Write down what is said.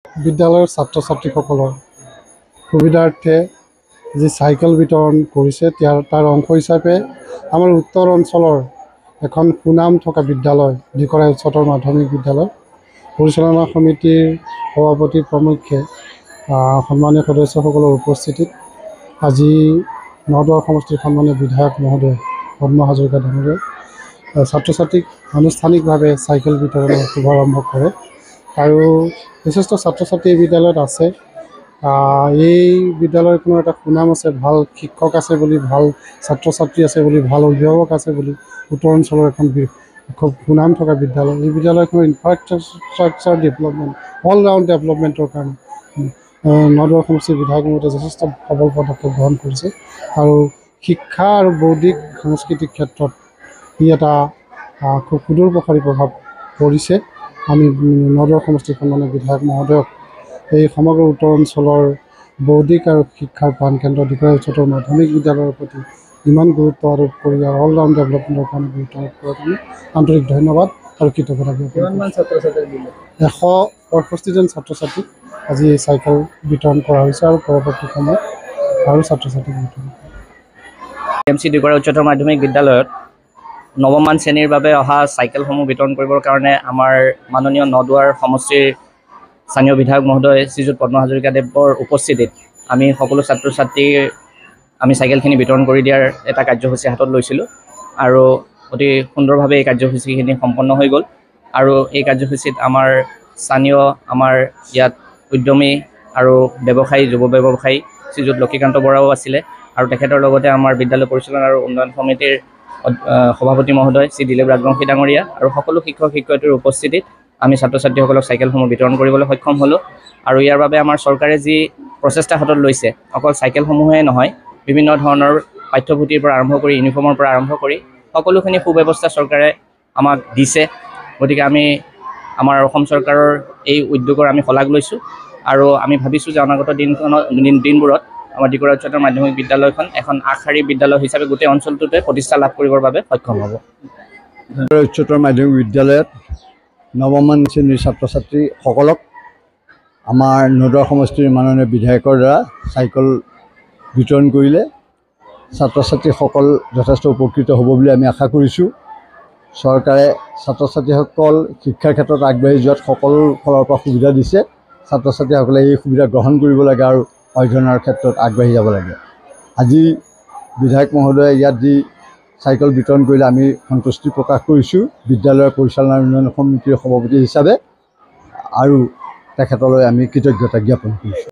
বিদ্যালয়ৰ ছাত্ৰ ছাত্ৰীসকলৰ সুবিধাৰ্থে যি চাইকেল বিতৰণ কৰিছে তাৰ অংশ হিচাপে আমাৰ উত্তৰ অঞ্চলৰ এখন সুনাম থকা বিদ্যালয় দিকৰাই উচ্চতৰ মাধ্যমিক বিদ্যালয় পৰিচালনা সমিতিৰ সভাপতি প্ৰমুখ্যে সন্মানীয় সদস্যসকলৰ উপস্থিতিত আজি নদুৱাৰ সমষ্টিৰ সন্মানীয় বিধায়ক মহোদয় পদ্ম হাজৰিকা ডাঙৰীয়াই ছাত্ৰ ছাত্ৰীক আনুষ্ঠানিকভাৱে চাইকেল বিতৰণৰ শুভাৰম্ভ কৰে আৰু যথেষ্ট ছাত্ৰ ছাত্ৰী এই বিদ্যালয়ত আছে। এই বিদ্যালয়খনৰ এটা সুনাম আছে, ভাল শিক্ষক আছে বুলি, ভাল ছাত্ৰ ছাত্ৰী আছে বুলি, ভাল অভিভাৱক আছে বুলি উত্তৰ অঞ্চলৰ এখন খুব সুনাম থকা বিদ্যালয়। এই বিদ্যালয়খনৰ ইনফ্ৰাষ্ট্ৰাকচাৰ ডেভেলপমেণ্ট অল ৰাউণ্ড ডেভেলপমেণ্টৰ কাৰণে নদুৱাৰ সমষ্টিৰ বিধায়ক মহোদয়ে যথেষ্ট সবল পদক্ষেপ গ্ৰহণ কৰিছে আৰু শিক্ষা আৰু বৌদ্ধিক সাংস্কৃতিক ক্ষেত্ৰত ই এটা খুব সুদূৰ প্ৰসাৰী প্ৰভাৱ পৰিছে। আমি নদুৱাৰ সমষ্টিৰ সন্মানীয় বিধায়ক মহোদয়ক এই সমগ্ৰ উত্তৰ অঞ্চলৰ বৌদ্ধিক আৰু শিক্ষাৰ প্ৰাণকেন্দ্ৰ দিকৰাই উচ্চতৰ মাধ্যমিক বিদ্যালয়ৰ প্ৰতি ইমান গুৰুত্ব আৰোপ কৰি আৰু অল ৰাউণ্ড ডেভেলপমেণ্টৰ কাৰণে গুৰুত্ব আৰোপ কৰাৰ কাৰণে আন্তৰিক ধন্যবাদ আৰু কৃতজ্ঞতা জ্ঞাপন কৰিছোঁ। 165জন ছাত্ৰ ছাত্ৰীক আজি এই চাইকেল বিতৰণ কৰা হৈছে আৰু পৰৱৰ্তী সময়ত আৰু ছাত্ৰ ছাত্ৰীক বিতৰণ MC দিকৰাই উচ্চতৰ মাধ্যমিক বিদ্যালয়ত নৱমমান শ্ৰেণীৰ বাবে অহা চাইকেলসমূহ বিতৰণ কৰিবৰ কাৰণে আমাৰ মাননীয় নদুৱাৰ সমষ্টিৰ স্থানীয় বিধায়ক মহোদয় শ্ৰীযুত পদ্ম হাজৰিকাদেৱৰ উপস্থিতিত আমি সকলো ছাত্ৰ ছাত্ৰীক আমি চাইকেলখিনি বিতৰণ কৰি দিয়াৰ এটা কাৰ্যসূচী হাতত লৈছিলোঁ আৰু অতি সুন্দৰভাৱে এই কাৰ্যসূচীখিনি সম্পন্ন হৈ গ'ল আৰু এই কাৰ্যসূচীত আমাৰ স্থানীয় আমাৰ ইয়াত উদ্যমী আৰু ব্যৱসায়ী যুৱ ব্যৱসায়ী শ্ৰীযুত লক্ষীকান্ত বৰাও আছিলে আৰু তেখেতৰ লগতে আমাৰ বিদ্যালয় পৰিচালনা আৰু উন্নয়ন সমিতিৰ সভাপতি মহোদয় শ্ৰী দিলীপ ৰাজবংশী ডাঙৰীয়া আৰু সকলো শিক্ষক শিক্ষয়িত্ৰীৰ উপস্থিতিত আমি ছাত্ৰ ছাত্ৰীসকলক চাইকেলসমূহ বিতৰণ কৰিবলৈ সক্ষম হ'লোঁ আৰু ইয়াৰ বাবে আমাৰ চৰকাৰে যি প্ৰচেষ্টা হাতত লৈছে অকল চাইকেলসমূহেই নহয় বিভিন্ন ধৰণৰ পাঠ্যপুথিৰ পৰা আৰম্ভ কৰি ইউনিফৰ্মৰ পৰা আৰম্ভ কৰি সকলোখিনি সুব্যৱস্থা চৰকাৰে আমাক দিছে। গতিকে আমি আমাৰ অসম চৰকাৰৰ এই উদ্যোগৰ আমি শলাগ লৈছোঁ আৰু আমি ভাবিছোঁ যে অনাগত দিনবোৰত আমাৰ দিকৰাই উচ্চতৰ মাধ্যমিক বিদ্যালয়খন এখন আগশাৰীৰ বিদ্যালয় হিচাপে গোটেই অঞ্চলটোতে প্ৰতিষ্ঠা লাভ কৰিবৰ বাবে সক্ষম হ'ব। উচ্চতৰ মাধ্যমিক বিদ্যালয়ত নৱমমান শ্ৰেণীৰ ছাত্ৰ ছাত্ৰীসকলক আমাৰ নদুৱাৰ সমষ্টিৰ মাননীয় বিধায়কৰ দ্বাৰা চাইকেল বিতৰণ কৰিলে ছাত্ৰ ছাত্ৰীসকল যথেষ্ট উপকৃত হ'ব বুলি আমি আশা কৰিছোঁ। চৰকাৰে ছাত্ৰ ছাত্ৰীসকল শিক্ষাৰ ক্ষেত্ৰত আগবাঢ়ি যোৱাত সকলো ফালৰ পৰা সুবিধা দিছে। ছাত্ৰ ছাত্ৰীসকলে এই সুবিধা গ্ৰহণ কৰিব লাগে আৰু অধ্যয়নৰ ক্ষেত্ৰত আগবাঢ়ি যাব লাগে। আজি বিধায়ক মহোদয়ে ইয়াত যি চাইকেল বিতৰণ কৰিলে আমি সন্তুষ্টি প্ৰকাশ কৰিছোঁ বিদ্যালয়ৰ পৰিচালনা উন্নয়ন সমিতিৰ সভাপতি হিচাপে আৰু তেখেতলৈ আমি কৃতজ্ঞতা জ্ঞাপন কৰিছোঁ।